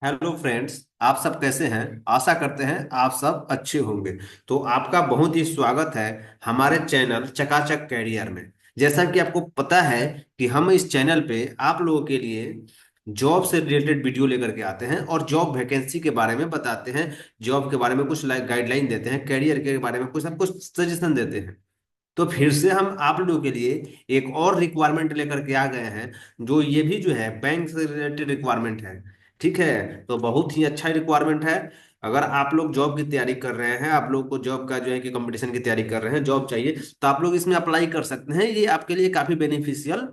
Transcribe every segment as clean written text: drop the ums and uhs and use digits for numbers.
Hello friends. आप सब कैसे हैं? आशा करते हैं आप सब अच्छे होंगे। तो आपका बहुत ही स्वागत है हमारे चैनल चकाचक कैरियर में। जैसा कि आपको पता है कि हम इस चैनल पे आप लोगों के लिए जॉब से रिलेटेड वीडियो लेकर के आते हैं और जॉब वैकेंसी के बारे में बताते हैं। जॉब के बारे में कुछ गाइडलाइन देते हैं, कैरियर के बारे में कुछ ना कुछ सजेशन देते हैं। तो फिर से हम आप लोगों के लिए एक और रिक्वायरमेंट लेकर के आ गए हैं, जो ये भी जो है बैंक से रिलेटेड रिक्वायरमेंट है। ठीक है। तो बहुत ही अच्छा रिक्वायरमेंट है। अगर आप लोग जॉब की तैयारी कर रहे हैं, आप लोग को जॉब का जो है कि कंपटीशन की तैयारी कर रहे हैं, जॉब चाहिए, तो आप लोग इसमें अप्लाई कर सकते हैं। ये आपके लिए काफी बेनिफिशियल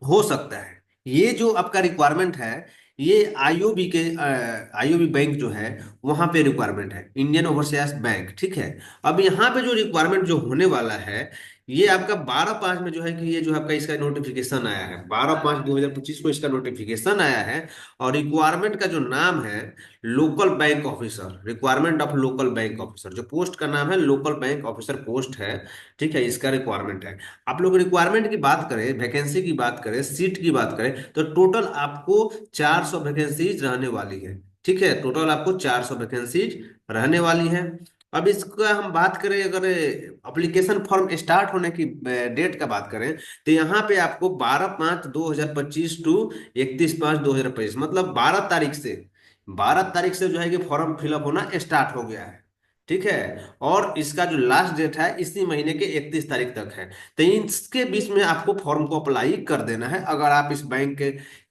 हो सकता है। ये जो आपका रिक्वायरमेंट है, ये आईओबी बैंक जो है वहां पे रिक्वायरमेंट है, इंडियन ओवरसीज बैंक। ठीक है। अब यहाँ पे जो रिक्वायरमेंट जो होने वाला है, ये आपका 12/5 में जो है कि ये जो आपका इसका नोटिफिकेशन आया है, 12/5/2025 को इसका नोटिफिकेशन आया है। और रिक्वायरमेंट का जो नाम है, local bank officer, requirement of local bank officer, जो पोस्ट का नाम है लोकल बैंक ऑफिसर पोस्ट है। ठीक है, इसका रिक्वायरमेंट है। आप लोग रिक्वायरमेंट की बात करें, वैकेंसी की बात करें, सीट की बात करें, तो टोटल आपको 400 वैकेंसीज रहने वाली है। ठीक है, टोटल आपको 400 वैकेंसीज रहने वाली है। अब इसका हम बात करें, अगर एप्लीकेशन फॉर्म स्टार्ट होने की डेट का बात करें, तो यहाँ पे आपको 12/5/2025 टू 31/5/2025, मतलब 12 तारीख से जो है कि फॉर्म फिलअप होना स्टार्ट हो गया है। ठीक है। और इसका जो लास्ट डेट है इसी महीने के 31 तारीख तक है। तो इसके बीच में आपको फॉर्म को अप्लाई कर देना है, अगर आप इस बैंक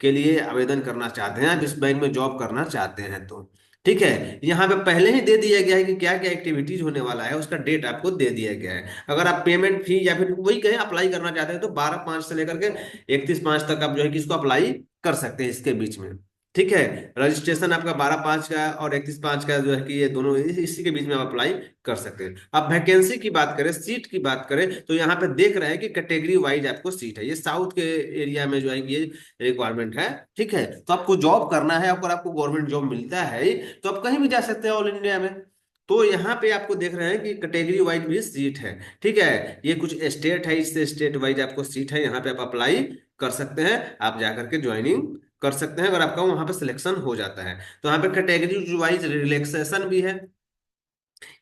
के लिए आवेदन करना चाहते हैं, आप इस बैंक में जॉब करना चाहते हैं तो। ठीक है, यहाँ पे पहले ही दे दिया गया है कि क्या क्या एक्टिविटीज होने वाला है, उसका डेट आपको दे दिया गया है। अगर आप पेमेंट फी या फिर वही कहें अप्लाई करना चाहते हैं, तो 12/5 से लेकर के 31/5 तक आप जो है कि इसको अप्लाई कर सकते हैं इसके बीच में। ठीक है। रजिस्ट्रेशन आपका 12/5 का और 31/5 का जो है कि ये दोनों इसी के बीच में आप अप्लाई कर सकते हैं। अब वैकेंसी की बात करें, सीट की बात करें, तो यहाँ पे देख रहे हैं कि कैटेगरी वाइज आपको सीट है। ये साउथ के एरिया में जो है कि ये रिक्वायरमेंट है। ठीक है। तो आपको जॉब करना है, अगर आपको गवर्नमेंट जॉब मिलता है तो आप कहीं भी जा सकते हैं ऑल इंडिया में। तो यहाँ पे आपको देख रहे हैं कि कैटेगरी वाइज भी सीट है। ठीक है। ये कुछ स्टेट है, इससे स्टेट वाइज आपको सीट है, यहाँ पे आप अप्लाई कर सकते हैं। आप जाकर के ज्वाइनिंग कर सकते हैं, अगर आपका वहां पे सिलेक्शन हो जाता है। तो यहाँ पे कैटेगरी वाइज रिलैक्सेशन भी है।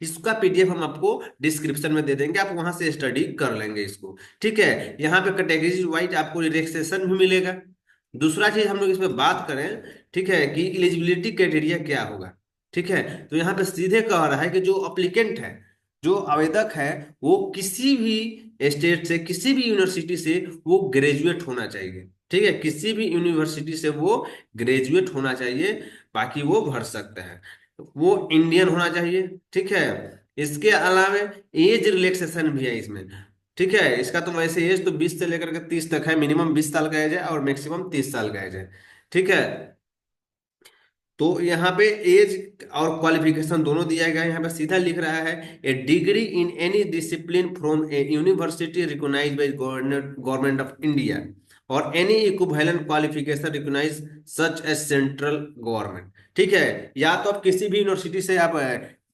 इसका पीडीएफ हम आपको डिस्क्रिप्शन में दे देंगे, आप वहां से स्टडी कर लेंगे इसको। ठीक है। यहाँ पे कैटेगरी वाइज आपको रिलैक्सेशन भी मिलेगा। दूसरा चीज हम लोग इसमें बात करें, ठीक है, कि एलिजिबिलिटी क्राइटेरिया क्या होगा। ठीक है। तो यहाँ पे सीधे कह रहा है कि जो अप्लीकेंट है, जो आवेदक है, वो किसी भी स्टेट से, किसी भी यूनिवर्सिटी से वो ग्रेजुएट होना चाहिए। ठीक है, किसी भी यूनिवर्सिटी से वो ग्रेजुएट होना चाहिए, बाकी वो भर सकता है। वो इंडियन होना चाहिए। ठीक है। इसके अलावा एज रिलैक्सेशन भी है इसमें। ठीक है। इसका तो वैसे एज तो 20 से लेकर के 30 तक है, मिनिमम 20 साल का एज है और मैक्सिमम 30 साल का एज है। ठीक है। तो यहाँ पे एज और क्वालिफिकेशन दोनों दिया गया है। यहाँ पे सीधा लिख रहा है, a degree in any discipline from a university recognised by government of India और any equivalent qualification recognise such as central government. ठीक है। या तो आप किसी भी यूनिवर्सिटी से आप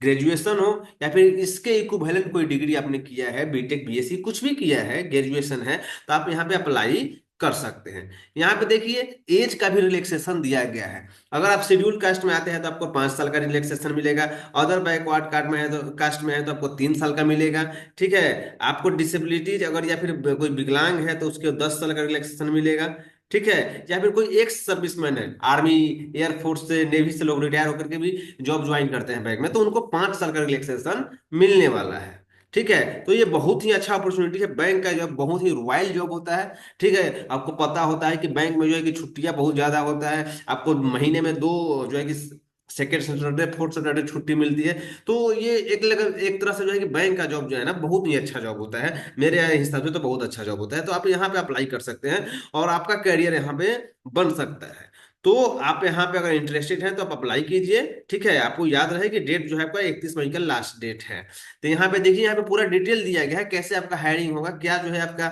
ग्रेजुएशन हो, या फिर इसके इक्विवेलेंट कोई डिग्री आपने किया है, बीटेक बीएससी कुछ भी किया है, ग्रेजुएशन है, तो आप यहाँ पे अप्लाई कर सकते हैं। यहाँ पे देखिए, एज का भी रिलैक्सेशन दिया गया है। अगर आप शेड्यूल कास्ट में आते हैं तो आपको 5 साल का रिलैक्सेशन मिलेगा। अदर बैकवर्ड कास्ट में है तो आपको 3 साल का मिलेगा। ठीक है। आपको डिसेबिलिटीज अगर या फिर कोई विकलांग है तो उसके 10 साल का रिलैक्सेशन मिलेगा। ठीक है। या फिर कोई एक्स सर्विसमैन है, आर्मी, एयरफोर्स से, नेवी से लोग रिटायर होकर के भी जॉब ज्वाइन करते हैं बैंक में, तो उनको 5 साल का रिलैक्सेशन मिलने वाला है। ठीक है। तो ये बहुत ही अच्छा अपॉर्चुनिटी है। बैंक का जॉब बहुत ही रॉयल जॉब होता है। ठीक है। आपको पता होता है कि बैंक में जो है कि छुट्टियां बहुत ज्यादा होता है। आपको महीने में दो जो है कि सेकेंड सैटरडे फोर्थ सैटरडे छुट्टी मिलती है। तो ये एक तरह से जो है कि बैंक का जॉब जो है ना, बहुत ही अच्छा जॉब होता है, मेरे हिसाब से तो बहुत अच्छा जॉब होता है। तो आप यहाँ पे अप्लाई कर सकते हैं और आपका करियर यहाँ पे बन सकता है। तो आप यहाँ पे अगर इंटरेस्टेड हैं तो आप अप्लाई कीजिए। ठीक है। आपको याद रहे कि डेट जो है आपका 31 मई का लास्ट डेट है। तो यहाँ पे देखिए, यहाँ पे पूरा डिटेल दिया गया है कैसे आपका हायरिंग होगा, क्या जो है आपका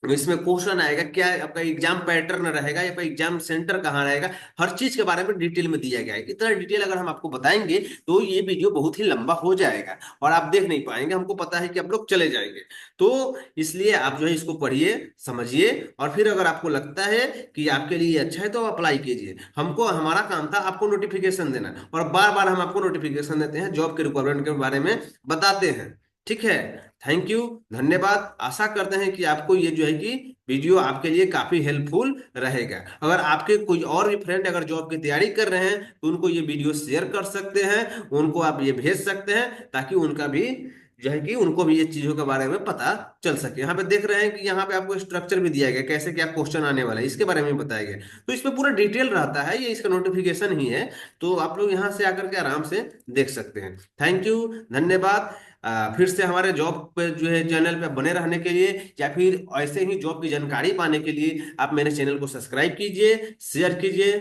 इसमें क्वेश्चन आएगा, क्या आपका एग्जाम पैटर्न रहेगा, या फिर एग्जाम सेंटर कहाँ रहेगा, हर चीज के बारे में डिटेल में दिया गया है। इतना डिटेल अगर हम आपको बताएंगे तो ये वीडियो बहुत ही लंबा हो जाएगा और आप देख नहीं पाएंगे, हमको पता है कि आप लोग चले जाएंगे। तो इसलिए आप जो है इसको पढ़िए, समझिए, और फिर अगर आपको लगता है कि आपके लिए अच्छा है तो अप्लाई कीजिए। हमको, हमारा काम था आपको नोटिफिकेशन देना, और बार बार हम आपको नोटिफिकेशन देते हैं, जॉब के रिक्वायरमेंट के बारे में बताते हैं। ठीक है। थैंक यू, धन्यवाद। आशा करते हैं कि आपको ये जो है कि वीडियो आपके लिए काफी हेल्पफुल रहेगा। अगर आपके कोई और भी फ्रेंड अगर जॉब की तैयारी कर रहे हैं तो उनको ये वीडियो शेयर कर सकते हैं, उनको आप ये भेज सकते हैं, ताकि उनका भी जो है कि उनको भी ये चीजों के बारे में पता चल सके। यहाँ पे देख रहे हैं कि यहाँ पे आपको स्ट्रक्चर भी दिया गया, कैसे क्या क्वेश्चन आने वाला है इसके बारे में बताया गया। तो इसमें पूरा डिटेल रहता है, ये इसका नोटिफिकेशन ही है। तो आप लोग यहाँ से आकर के आराम से देख सकते हैं। थैंक यू, धन्यवाद। फिर से हमारे जॉब पे जो है चैनल पे बने रहने के लिए, या फिर ऐसे ही जॉब की जानकारी पाने के लिए आप मेरे चैनल को सब्सक्राइब कीजिए, शेयर कीजिए।